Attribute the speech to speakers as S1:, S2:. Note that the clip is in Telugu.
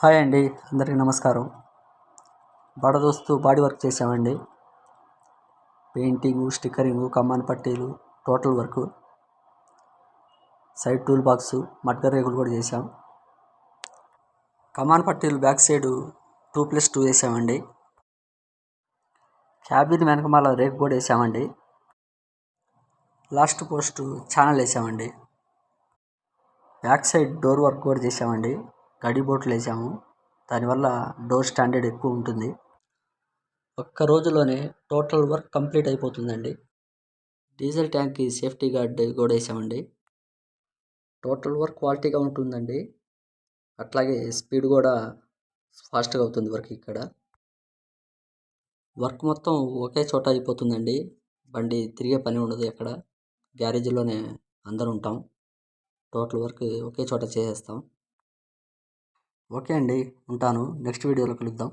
S1: హాయ్ అండి, అందరికీ నమస్కారం. బడదోస్తు బాడీ వర్క్ చేసామండి. పెయింటింగు, స్టిక్కరింగు, కమ్మాన్ పట్టీలు, total work, side tool box, మడ్గ రేకులు కూడా చేసాం. కమాన్ పట్టీలు బ్యాక్ సైడు 2+2 వేసామండి. క్యాబిన్ వెనకమాల రేకు కూడా వేసామండి. లాస్ట్ పోస్టు ఛానల్ వేసామండి. బ్యాక్ సైడ్ డోర్ వర్క్ కూడా చేసామండి. గడి బోట్లు వేసాము. దానివల్ల డోర్ స్టాండర్డ్ ఎక్కువ ఉంటుంది. ఒక్క రోజులోనే టోటల్ వర్క్ కంప్లీట్ అయిపోతుందండి. డీజిల్ ట్యాంక్కి సేఫ్టీ గార్డ్ కూడా వేసామండి. టోటల్ వర్క్ క్వాలిటీగా ఉంటుందండి. అట్లాగే స్పీడ్ కూడా ఫాస్ట్గా అవుతుంది వర్క్ ఇక్కడ. వర్క్ మొత్తం ఒకే చోట అయిపోతుందండి. బండి తిరిగే పని ఉండదు ఎక్కడ. గ్యారేజ్లోనే అందరు ఉంటాం. టోటల్ వర్క్ ఒకే చోట చేసేస్తాం. ఓకే అండి, ఉంటాను. నెక్స్ట్ వీడియోలో కలుద్దాం.